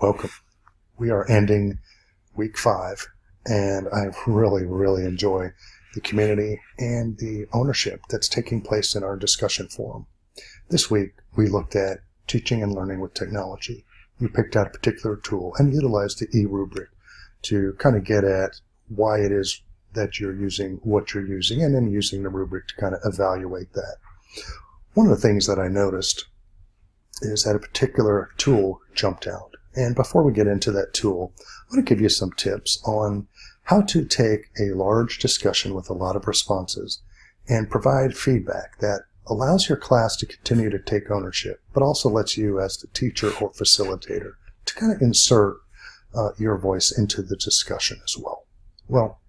Welcome. We are ending week 5, and I really enjoy the community and the ownership that's taking place in our discussion forum. This week, we looked at teaching and learning with technology. We picked out a particular tool and utilized the e-rubric to kind of get at why it is that you're using what you're using, and then using the rubric to kind of evaluate that. One of the things that I noticed is that a particular tool jumped out. And before we get into that tool, I want to give you some tips on how to take a large discussion with a lot of responses and provide feedback that allows your class to continue to take ownership, but also lets you as the teacher or facilitator to kind of insert your voice into the discussion as well. Well,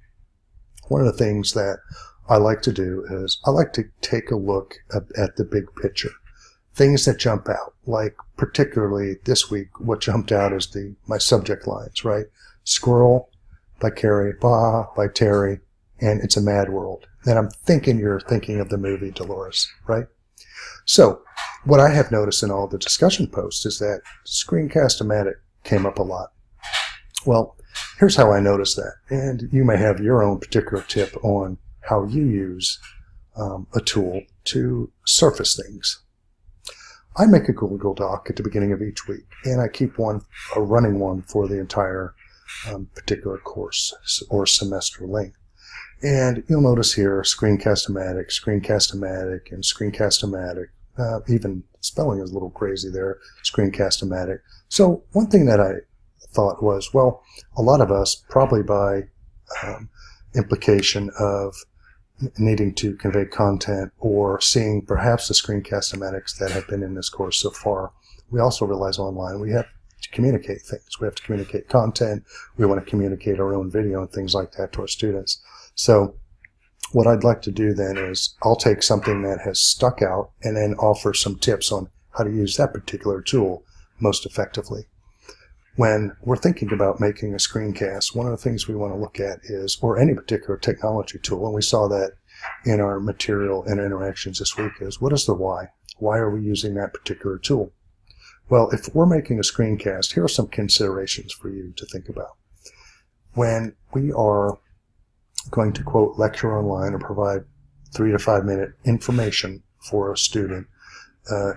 one of the things that I like to do is I like to take a look at the big picture. Things that jump out, like particularly this week, what jumped out is my subject lines, right? Squirrel by Carrie, Bah by Terry, and It's a Mad World. And I'm thinking you're thinking of the movie Dolores, right? So what I have noticed in all the discussion posts is that Screencast-O-Matic came up a lot. Well, here's how I noticed that. And you may have your own particular tip on how you use a tool to surface things. I make a Google Doc at the beginning of each week, and I keep a running one for the entire particular course or semester length. And you'll notice here Screencast-O-Matic, Screencast-O-Matic, and Screencast-O-Matic. Even spelling is a little crazy there, Screencast-O-Matic. So one thing that I thought was, well, a lot of us, probably by implication of needing to convey content or seeing perhaps the Screencast-O-Matics that have been in this course so far, we also realize online we have to communicate things. We have to communicate content. We want to communicate our own video and things like that to our students. So what I'd like to do then is I'll take something that has stuck out and then offer some tips on how to use that particular tool most effectively. When we're thinking about making a screencast, one of the things we want to look at is, or any particular technology tool, and we saw that in our material and interactions this week, is what is the why? Why are we using that particular tool? Well, if we're making a screencast, here are some considerations for you to think about. When we are going to quote lecture online or provide 3 to 5 minute information for a student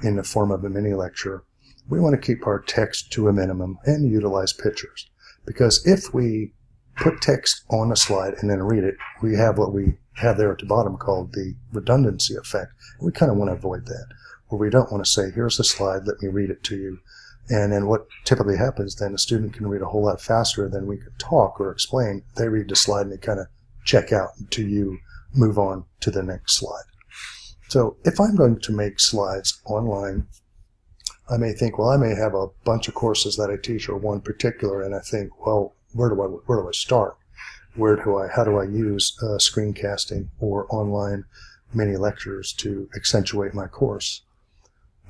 in the form of a mini lecture, we want to keep our text to a minimum and utilize pictures. Because if we put text on a slide and then read it, we have what we have there at the bottom called the redundancy effect. We kind of want to avoid that, where we don't want to say, here's the slide, let me read it to you. And then what typically happens, then a student can read a whole lot faster than we could talk or explain. They read the slide and they kind of check out until you move on to the next slide. So if I'm going to make slides online, I may think, well, I may have a bunch of courses that I teach or one particular, and I think, well, where do I start? How do I use screencasting or online mini lectures to accentuate my course?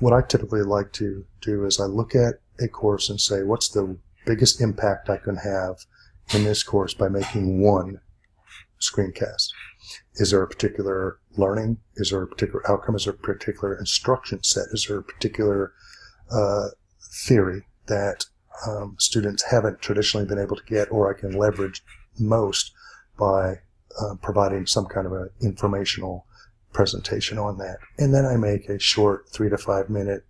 What I typically like to do is I look at a course and say, what's the biggest impact I can have in this course by making one screencast? Is there a particular learning? Is there a particular outcome? Is there a particular instruction set? Is there a particular theory that students haven't traditionally been able to get, or I can leverage most by providing some kind of an informational presentation on that? And then I make a short 3 to 5 minute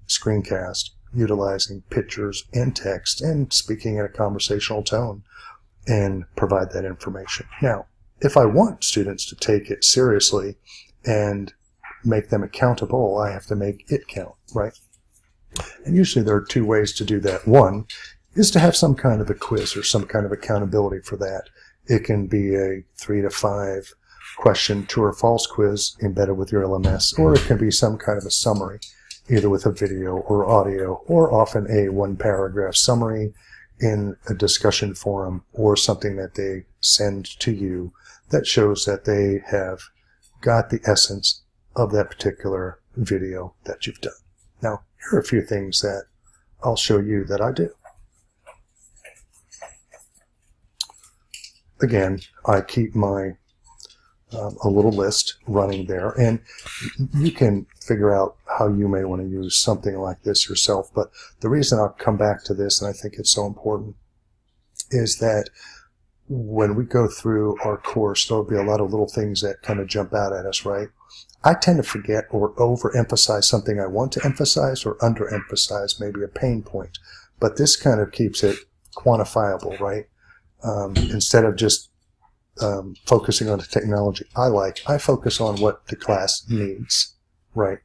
screencast utilizing pictures and text and speaking in a conversational tone and provide that information. Now, if I want students to take it seriously and make them accountable, I have to make it count, right? And usually there are 2 ways to do that. One is to have some kind of a quiz or some kind of accountability for that. It can be a 3 to 5 question true or false quiz embedded with your LMS, or it can be some kind of a summary, either with a video or audio, or often a 1-paragraph summary in a discussion forum, or something that they send to you that shows that they have got the essence of that particular video that you've done. Now, here are a few things that I'll show you that I do. Again, I keep my a little list running there, and you can figure out how you may want to use something like this yourself. But the reason I'll come back to this, and I think it's so important, is that when we go through our course, there'll be a lot of little things that kind of jump out at us, right? I tend to forget or overemphasize something I want to emphasize, or underemphasize maybe a pain point. But this kind of keeps it quantifiable, right? Instead of just focusing on the technology I focus on what the class needs, right?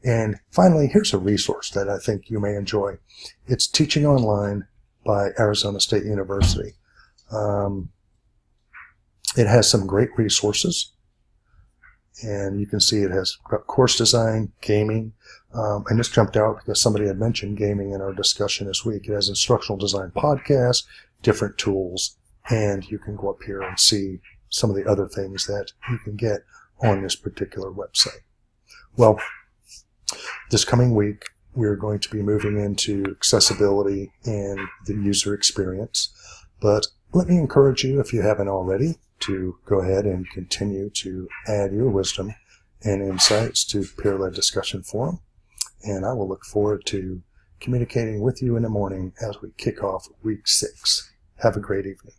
And finally, here's a resource that I think you may enjoy. It's Teaching Online by Arizona State University. It has some great resources, and you can see it has course design, gaming, and this jumped out because somebody had mentioned gaming in our discussion this week. It has instructional design podcasts, different tools, and you can go up here and see some of the other things that you can get on this particular website. Well, this coming week, we're going to be moving into accessibility and the user experience. But let me encourage you, if you haven't already, to go ahead and continue to add your wisdom and insights to Peer-Led Discussion Forum. And I will look forward to communicating with you in the morning as we kick off week 6. Have a great evening.